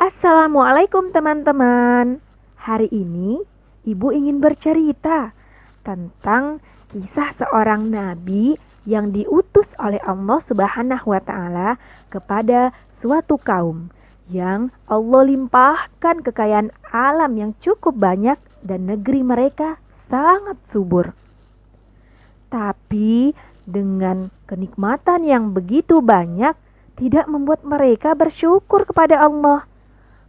Assalamualaikum teman-teman. Hari ini Ibu ingin bercerita tentang kisah seorang nabi yang diutus oleh Allah Subhanahu wa taala kepada suatu kaum yang Allah limpahkan kekayaan alam yang cukup banyak dan negeri mereka sangat subur. Tapi dengan kenikmatan yang begitu banyak tidak membuat mereka bersyukur kepada Allah.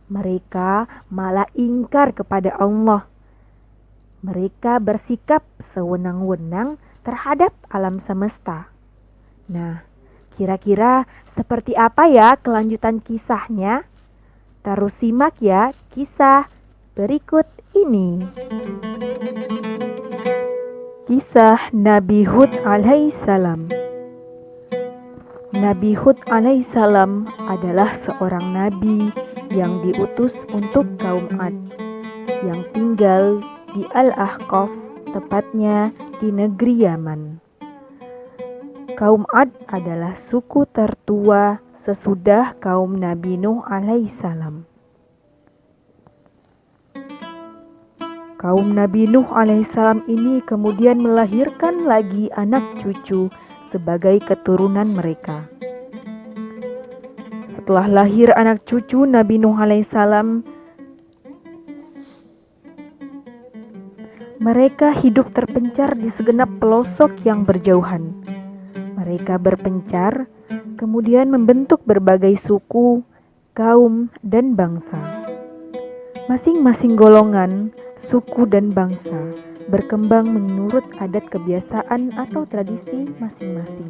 Mereka malah ingkar kepada Allah. Mereka bersikap sewenang-wenang terhadap alam semesta. Nah, kira-kira seperti apa ya kelanjutan kisahnya? Terus simak ya kisah berikut ini. Kisah Nabi Hud alaihissalam. Nabi Hud alaihissalam adalah seorang nabi yang diutus untuk kaum Ad yang tinggal di Al-Ahqaf, tepatnya di negeri Yaman. Kaum Ad adalah suku tertua sesudah kaum Nabi Nuh alaihissalam. Kaum Nabi Nuh alaihissalam ini kemudian melahirkan lagi anak cucu sebagai keturunan mereka. Setelah lahir anak cucu Nabi Nuh alaihissalam, mereka hidup terpencar di segenap pelosok yang berjauhan. Mereka berpencar, kemudian membentuk berbagai suku, kaum, dan bangsa. Masing-masing golongan, suku, dan bangsa berkembang menurut adat kebiasaan atau tradisi masing-masing.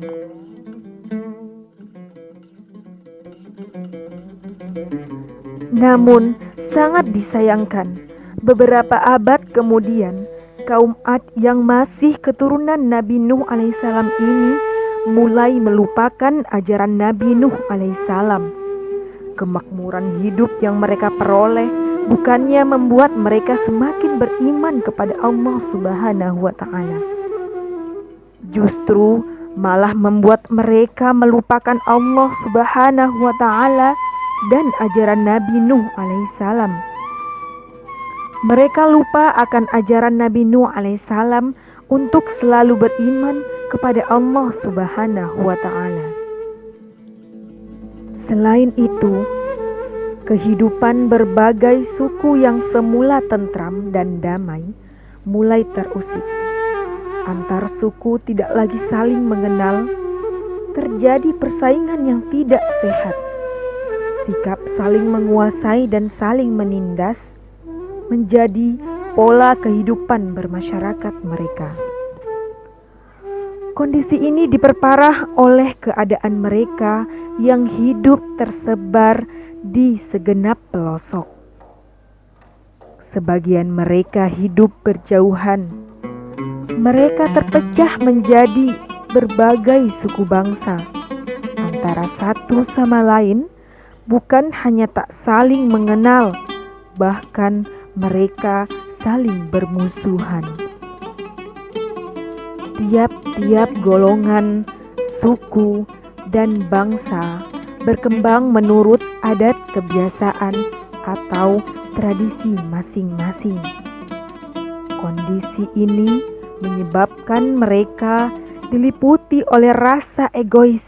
Namun, sangat disayangkan, beberapa abad kemudian, kaum Ad yang masih keturunan Nabi Nuh alaihissalam ini mulai melupakan ajaran Nabi Nuh alaihissalam. Kemakmuran hidup yang mereka peroleh bukannya membuat mereka semakin beriman kepada Allah Subhanahu wa taala. Justru malah membuat mereka melupakan Allah Subhanahu wa taala dan ajaran Nabi Nuh alaihissalam. Mereka lupa akan ajaran Nabi Nuh alaihissalam untuk selalu beriman kepada Allah Subhanahu wa taala. Selain itu, kehidupan berbagai suku yang semula tentram dan damai mulai terusik. Antar suku tidak lagi saling mengenal, terjadi persaingan yang tidak sehat. Sikap saling menguasai dan saling menindas menjadi pola kehidupan bermasyarakat mereka. Kondisi ini diperparah oleh keadaan mereka yang hidup tersebar di segenap pelosok. Sebagian mereka hidup berjauhan. Mereka terpecah menjadi berbagai suku bangsa. Antara satu sama lain, bukan hanya tak saling mengenal, bahkan mereka saling bermusuhan. Tiap-tiap golongan, suku, dan bangsa berkembang menurut adat kebiasaan atau tradisi masing-masing. Kondisi ini menyebabkan mereka diliputi oleh rasa egois.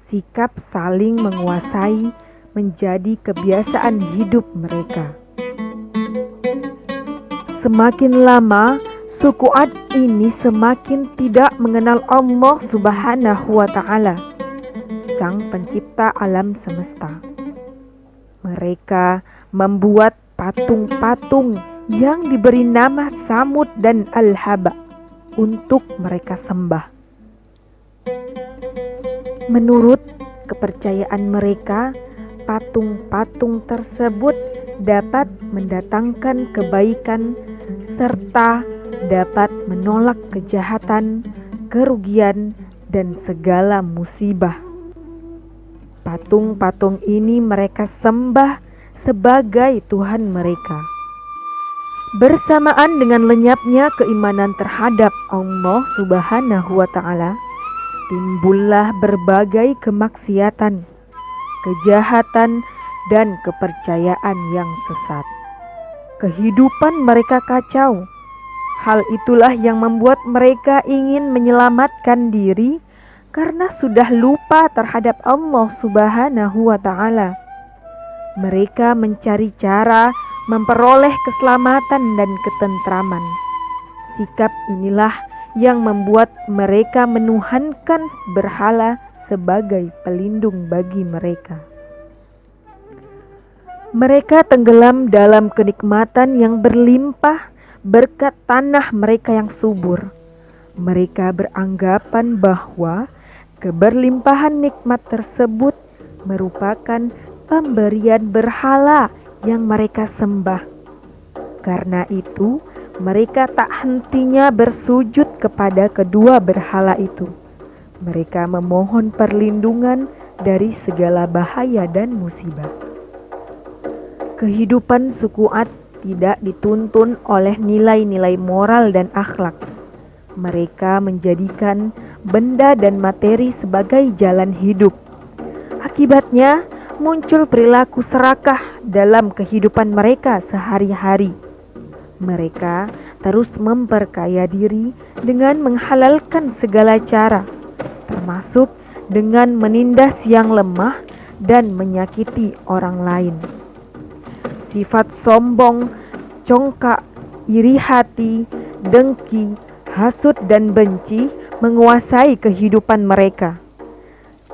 Sikap saling menguasai menjadi kebiasaan hidup mereka. Semakin lama, suku Ad ini semakin tidak mengenal Allah Subhanahu wa taala, Sang Pencipta alam semesta. Mereka membuat patung-patung yang diberi nama Samud dan Al-Haba untuk mereka sembah. Menurut kepercayaan mereka, patung-patung tersebut dapat mendatangkan kebaikan serta dapat menolak kejahatan, kerugian, dan segala musibah. Patung-patung ini mereka sembah sebagai Tuhan mereka. Bersamaan dengan lenyapnya keimanan terhadap Allah Subhanahu wa taala, timbullah berbagai kemaksiatan, kejahatan, dan kepercayaan yang sesat. Kehidupan mereka kacau. Hal itulah yang membuat mereka ingin menyelamatkan diri karena sudah lupa terhadap Allah Subhanahu wa Ta'ala. Mereka mencari cara memperoleh keselamatan dan ketentraman. Sikap inilah yang membuat mereka menuhankan berhala sebagai pelindung bagi mereka. Mereka tenggelam dalam kenikmatan yang berlimpah berkat tanah mereka yang subur. Mereka beranggapan bahwa keberlimpahan nikmat tersebut merupakan pemberian berhala yang mereka sembah. Karena itu, mereka tak hentinya bersujud kepada kedua berhala itu. Mereka memohon perlindungan dari segala bahaya dan musibah. Kehidupan suku Ad tidak dituntun oleh nilai-nilai moral dan akhlak. Mereka menjadikan benda dan materi sebagai jalan hidup. Akibatnya, muncul perilaku serakah dalam kehidupan mereka sehari-hari. Mereka terus memperkaya diri dengan menghalalkan segala cara, termasuk dengan menindas yang lemah dan menyakiti orang lain. Sifat sombong, congkak, iri hati, dengki, hasut dan benci menguasai kehidupan mereka.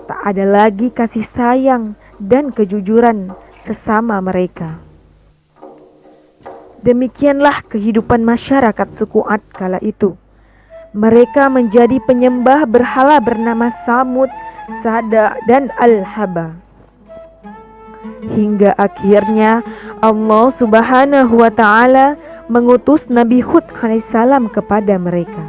Tak ada lagi kasih sayang dan kejujuran sesama mereka. Demikianlah kehidupan masyarakat suku Ad kala itu. Mereka menjadi penyembah berhala bernama Samud, Sada, dan Al-Haba. Hingga akhirnya Allah Subhanahu wa Ta'ala mengutus Nabi Hud alaihissalam kepada mereka.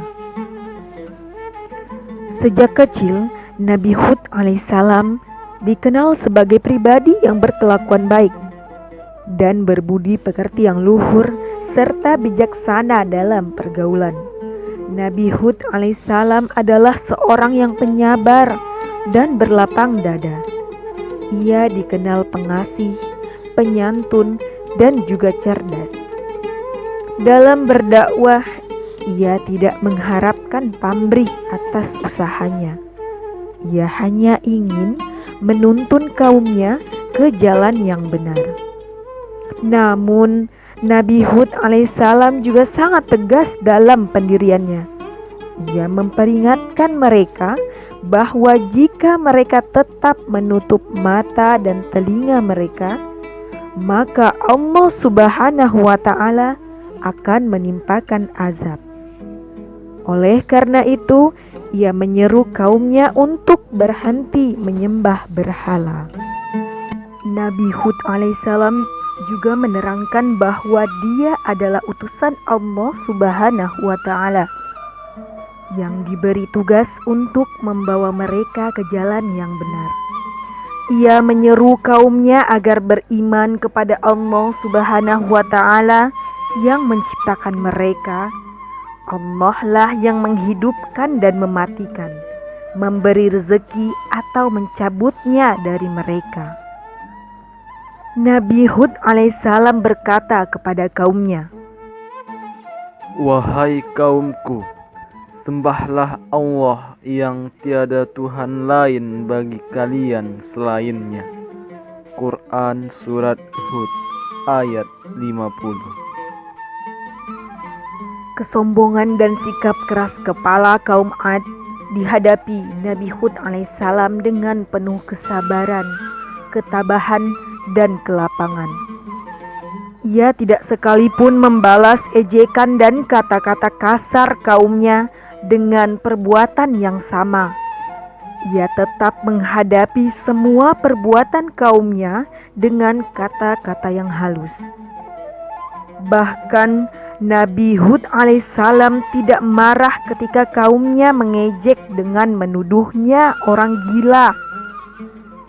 Sejak kecil, Nabi Hud alaihissalam dikenal sebagai pribadi yang berkelakuan baik dan berbudi pekerti yang luhur serta bijaksana dalam pergaulan. Nabi Hud alaihissalam adalah seorang yang penyabar dan berlapang dada. Ia dikenal pengasih, penyantun, dan juga cerdas. Dalam berdakwah, ia tidak mengharapkan pamrih atas usahanya. Ia hanya ingin menuntun kaumnya ke jalan yang benar. Namun, Nabi Hud alaihissalam juga sangat tegas dalam pendiriannya. Ia memperingatkan mereka bahwa jika mereka tetap menutup mata dan telinga mereka, maka Allah Subhanahu wa Ta'ala akan menimpakan azab. Oleh karena itu, ia menyeru kaumnya untuk berhenti menyembah berhala. Nabi Hud alaihissalam juga menerangkan bahwa dia adalah utusan Allah Subhanahu wa Ta'ala yang diberi tugas untuk membawa mereka ke jalan yang benar. Ia menyeru kaumnya agar beriman kepada Allah Subhanahu wa Ta'ala yang menciptakan mereka. Allah lah yang menghidupkan dan mematikan, memberi rezeki atau mencabutnya dari mereka. Nabi Hud alaihissalam berkata kepada kaumnya, "Wahai kaumku, sembahlah Allah yang tiada Tuhan lain bagi kalian selainnya." Quran Surat Hud ayat 50. Kesombongan dan sikap keras kepala kaum Ad dihadapi Nabi Hud alaihissalam dengan penuh kesabaran, ketabahan, dan kelapangan. Ia tidak sekalipun membalas ejekan dan kata-kata kasar kaumnya dengan perbuatan yang sama. Ia tetap menghadapi semua perbuatan kaumnya dengan kata-kata yang halus. Bahkan Nabi Hud alaihissalam tidak marah ketika kaumnya mengejek dengan menuduhnya orang gila.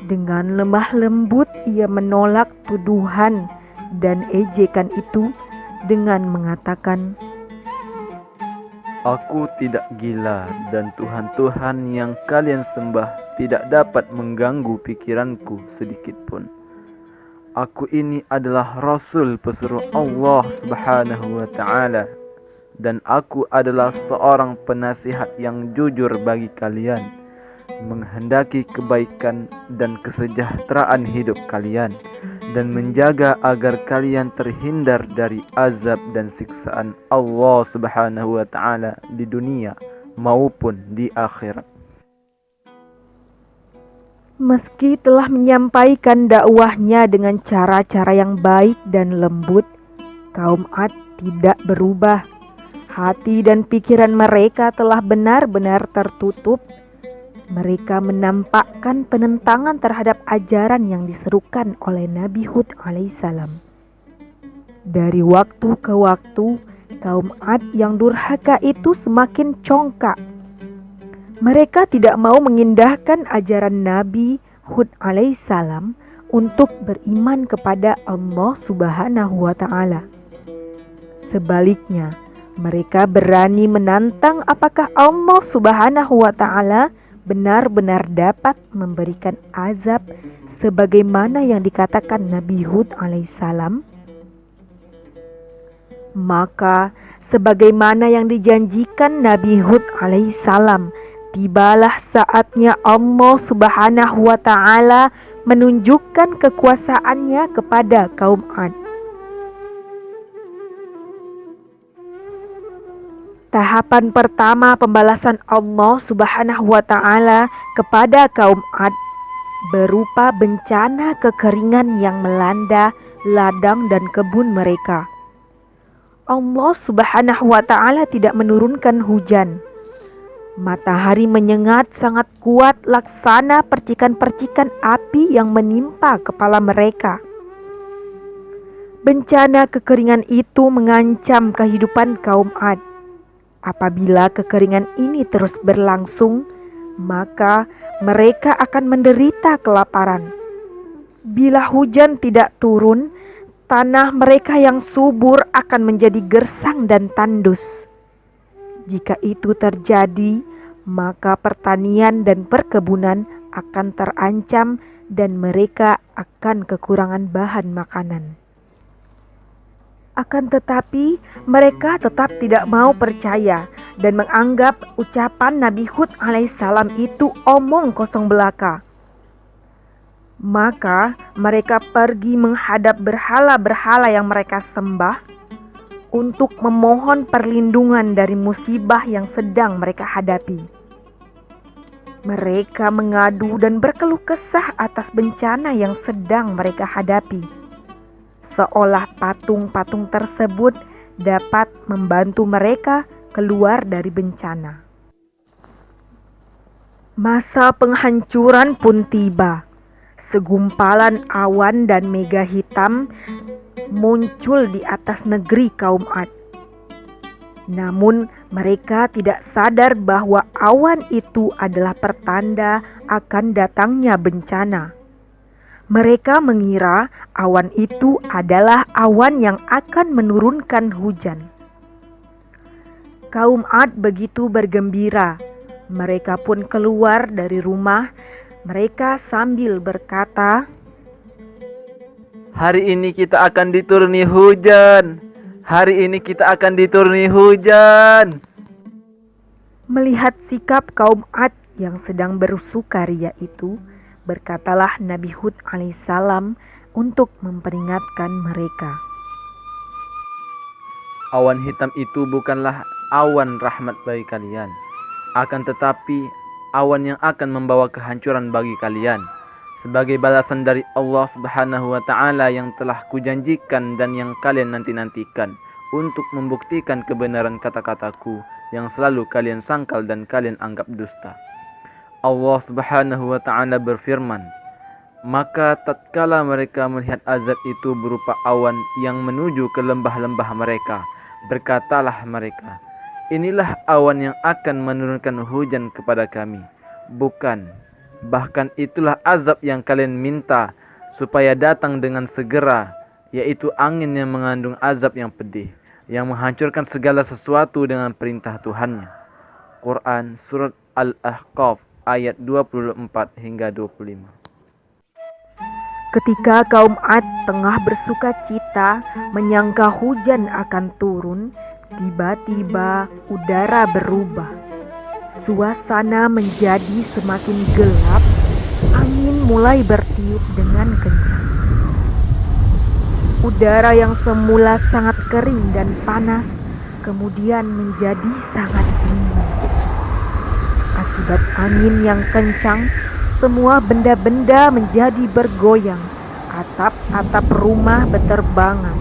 Dengan lemah lembut ia menolak tuduhan dan ejekan itu dengan mengatakan, "Aku tidak gila dan Tuhan-Tuhan yang kalian sembah tidak dapat mengganggu pikiranku sedikit pun. Aku ini adalah Rasul pesuruh Allah Subhanahu wa Ta'ala, dan aku adalah seorang penasihat yang jujur bagi kalian, menghendaki kebaikan dan kesejahteraan hidup kalian, dan menjaga agar kalian terhindar dari azab dan siksaan Allah Subhanahu wa Ta'ala di dunia maupun di akhirat. Meski telah menyampaikan dakwahnya dengan cara-cara yang baik dan lembut, kaum Ad tidak berubah. Hati dan pikiran mereka telah benar-benar tertutup. Mereka menampakkan penentangan terhadap ajaran yang diserukan oleh Nabi Hud alaihissalam. Dari waktu ke waktu, kaum Ad yang durhaka itu semakin congkak. Mereka tidak mau mengindahkan ajaran Nabi Hud alaihissalam untuk beriman kepada Allah Subhanahu wa Ta'ala. Sebaliknya, mereka berani menantang apakah Allah Subhanahu wa Ta'ala benar-benar dapat memberikan azab sebagaimana yang dikatakan Nabi Hud alaihissalam. Maka, sebagaimana yang dijanjikan Nabi Hud alaihissalam, tibalah saatnya Allah Subhanahu wa Ta'ala menunjukkan kekuasaannya kepada kaum Ad. Tahapan pertama pembalasan Allah Subhanahu wa Ta'ala kepada kaum Ad berupa bencana kekeringan yang melanda ladang dan kebun mereka. Allah Subhanahu wa Ta'ala tidak menurunkan hujan. Matahari menyengat sangat kuat laksana percikan-percikan api yang menimpa kepala mereka. Bencana kekeringan itu mengancam kehidupan kaum Ad. Apabila kekeringan ini terus berlangsung, maka mereka akan menderita kelaparan. Bila hujan tidak turun, tanah mereka yang subur akan menjadi gersang dan tandus. Jika itu terjadi, maka pertanian dan perkebunan akan terancam dan mereka akan kekurangan bahan makanan. Akan tetapi, mereka tetap tidak mau percaya dan menganggap ucapan Nabi Hud alaihissalam itu omong kosong belaka. Maka mereka pergi menghadap berhala-berhala yang mereka sembah untuk memohon perlindungan dari musibah yang sedang mereka hadapi. Mereka mengadu dan berkeluh kesah atas bencana yang sedang mereka hadapi, seolah patung-patung tersebut dapat membantu mereka keluar dari bencana. Masa penghancuran pun tiba. Segumpalan awan dan mega hitam muncul di atas negeri kaum Ad. Namun mereka tidak sadar bahwa awan itu adalah pertanda akan datangnya bencana. Mereka mengira awan itu adalah awan yang akan menurunkan hujan. Kaum Ad begitu bergembira. Mereka pun keluar dari rumah. Mereka sambil berkata, Hari ini kita akan dituruni hujan. Hari ini kita akan dituruni hujan. Melihat sikap kaum Ad yang sedang bersukaria itu, berkatalah Nabi Hud alaihissalam untuk memperingatkan mereka. Awan hitam itu bukanlah awan rahmat bagi kalian, akan tetapi awan yang akan membawa kehancuran bagi kalian, sebagai balasan dari Allah Subhanahu wa Ta'ala yang telah kujanjikan dan yang kalian nanti-nantikan, untuk membuktikan kebenaran kata-kataku yang selalu kalian sangkal dan kalian anggap dusta. Allah Subhanahu wa Ta'ala berfirman, maka tatkala mereka melihat azab itu berupa awan yang menuju ke lembah-lembah mereka, berkatalah mereka, inilah awan yang akan menurunkan hujan kepada kami. Bukan, bahkan itulah azab yang kalian minta supaya datang dengan segera, yaitu angin yang mengandung azab yang pedih, yang menghancurkan segala sesuatu dengan perintah Tuhannya. Quran Surat Al-Ahqaf ayat 24 hingga 25. Ketika kaum Ad tengah bersuka cita menyangka hujan akan turun, tiba-tiba udara berubah. Suasana menjadi semakin gelap, angin mulai bertiup dengan kencang. Udara yang semula sangat kering dan panas kemudian menjadi sangat dingin. Akibat angin yang kencang, semua benda-benda menjadi bergoyang, atap-atap rumah berterbangan,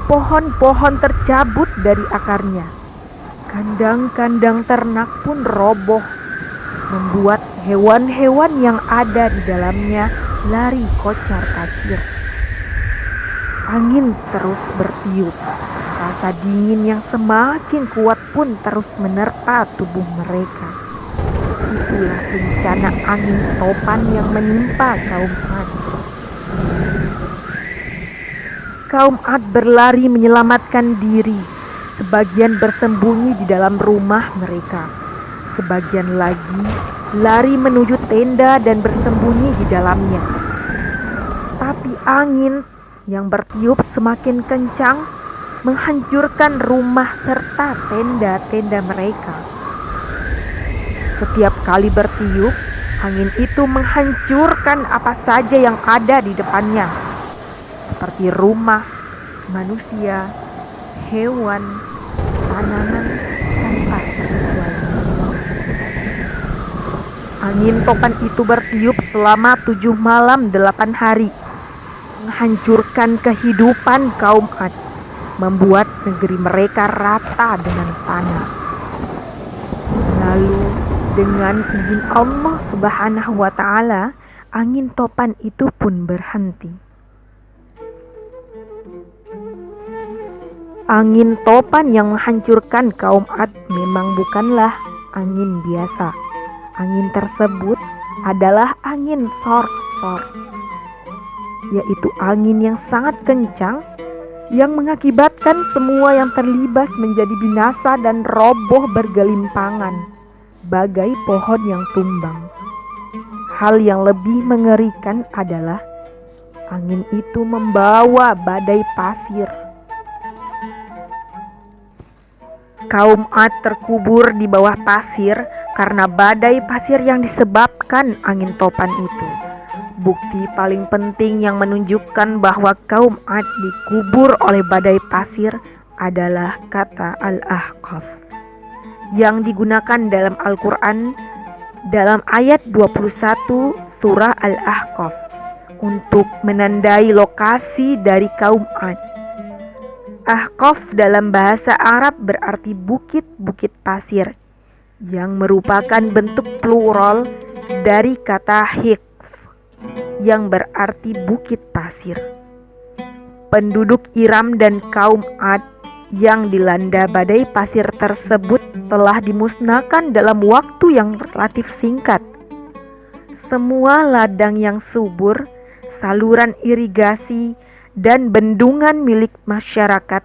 pohon-pohon tercabut dari akarnya, kandang-kandang ternak pun roboh, membuat hewan-hewan yang ada di dalamnya lari kocar-kacir. Angin terus bertiup, rasa dingin yang semakin kuat pun terus menerpa tubuh mereka. Itulah bencana angin topan yang menimpa kaum Ad. Kaum Ad berlari menyelamatkan diri. Sebagian bersembunyi di dalam rumah mereka. Sebagian lagi lari menuju tenda dan bersembunyi di dalamnya. Tapi angin yang bertiup semakin kencang menghancurkan rumah serta tenda-tenda mereka. Setiap kali bertiup, angin itu menghancurkan apa saja yang ada di depannya, seperti rumah, manusia, hewan, tanaman, tanpa terkecuali. Angin topan itu bertiup selama 7 malam 8 hari, menghancurkan kehidupan kaum Ad, membuat negeri mereka rata dengan tanah. Lalu dengan izin Allah Subhanahu wa Ta'ala, angin topan itu pun berhenti. Angin topan yang menghancurkan kaum Ad memang bukanlah angin biasa. Angin tersebut adalah angin sor-sor, yaitu angin yang sangat kencang yang mengakibatkan semua yang terlibat menjadi binasa dan roboh bergelimpangan, bagai pohon yang tumbang. Hal yang lebih mengerikan adalah angin itu membawa badai pasir. Kaum Ad terkubur di bawah pasir karena badai pasir yang disebabkan angin topan itu. Bukti paling penting yang menunjukkan bahwa kaum Ad dikubur oleh badai pasir adalah kata Al-Ahqaf yang digunakan dalam Al-Quran dalam ayat 21 surah Al-Ahqaf untuk menandai lokasi dari kaum Ad. Ahqaf dalam bahasa Arab berarti bukit-bukit pasir, yang merupakan bentuk plural dari kata hiqf yang berarti bukit pasir. Penduduk Iram dan kaum Ad yang dilanda badai pasir tersebut telah dimusnahkan dalam waktu yang relatif singkat. Semua ladang yang subur, saluran irigasi, dan bendungan milik masyarakat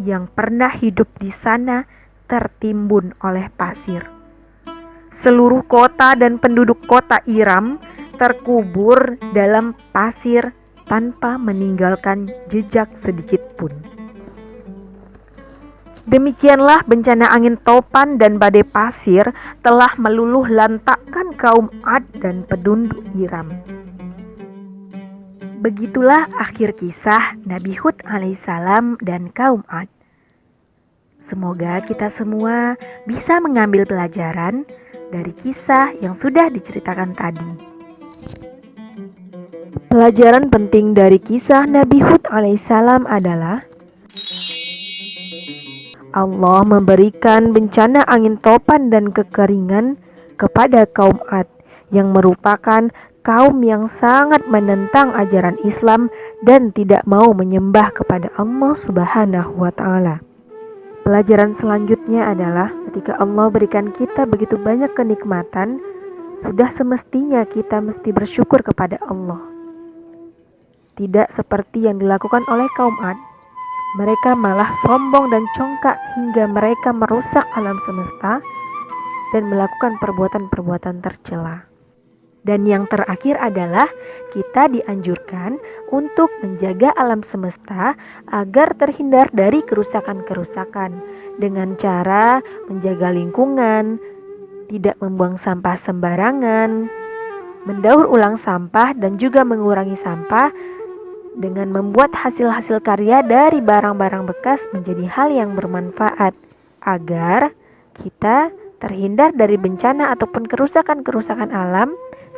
yang pernah hidup di sana tertimbun oleh pasir. Seluruh kota dan penduduk kota Iram terkubur dalam pasir tanpa meninggalkan jejak sedikit pun. Demikianlah bencana angin topan dan badai pasir telah meluluh lantakkan kaum Ad dan penduduk Iram. Begitulah akhir kisah Nabi Hud alaihissalam dan kaum Ad. Semoga kita semua bisa mengambil pelajaran dari kisah yang sudah diceritakan tadi. Pelajaran penting dari kisah Nabi Hud alaihissalam adalah Allah memberikan bencana angin topan dan kekeringan kepada kaum Ad yang merupakan kaum yang sangat menentang ajaran Islam dan tidak mau menyembah kepada Allah Subhanahu wa Ta'ala. Pelajaran selanjutnya adalah ketika Allah berikan kita begitu banyak kenikmatan, sudah semestinya kita mesti bersyukur kepada Allah. Tidak seperti yang dilakukan oleh kaum Ad. Mereka malah sombong dan congkak hingga mereka merusak alam semesta dan melakukan perbuatan-perbuatan tercela. Dan yang terakhir adalah kita dianjurkan untuk menjaga alam semesta agar terhindar dari kerusakan-kerusakan dengan cara menjaga lingkungan, tidak membuang sampah sembarangan, mendaur ulang sampah dan juga mengurangi sampah dengan membuat hasil-hasil karya dari barang-barang bekas menjadi hal yang bermanfaat agar kita terhindar dari bencana ataupun kerusakan-kerusakan alam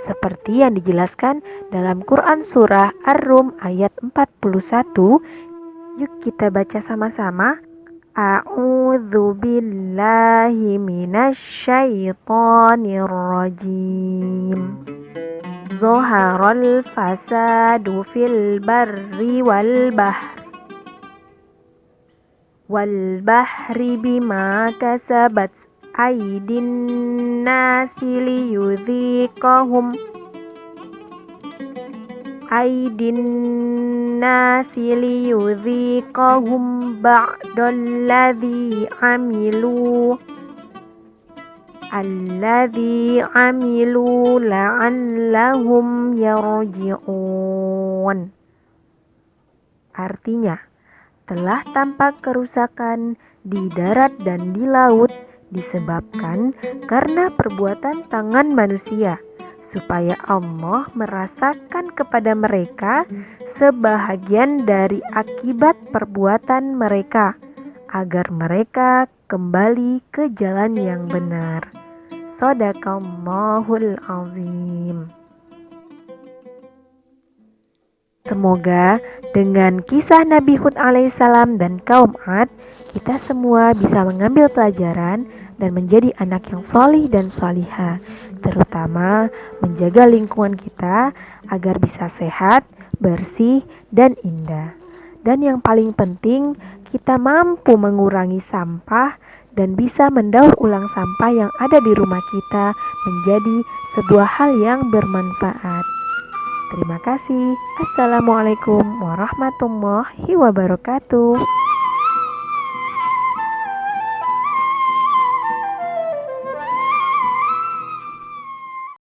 seperti yang dijelaskan dalam Quran Surah Ar-Rum ayat 41. Yuk kita baca sama-sama. A'udzu billahi minasyaitonir rajim. Zaharal fasadu fil barri wal bahri bima kasabat aydin nasi liyudhiqahum ba'dalladhi amilu la'allahum yarji'un. Artinya, telah tampak kerusakan di darat dan di laut disebabkan karena perbuatan tangan manusia, supaya Allah merasakan kepada mereka sebahagian dari akibat perbuatan mereka, agar mereka kembali ke jalan yang benar. Shadaqallahul azim. Semoga dengan kisah Nabi Hud alaihissalam dan kaum Ad, kita semua bisa mengambil pelajaran dan menjadi anak yang solih dan solihah, terutama menjaga lingkungan kita agar bisa sehat, bersih, dan indah. Dan yang paling penting, kita mampu mengurangi sampah dan bisa mendaur ulang sampah yang ada di rumah kita menjadi sebuah hal yang bermanfaat. Terima kasih. Assalamualaikum warahmatullahi wabarakatuh.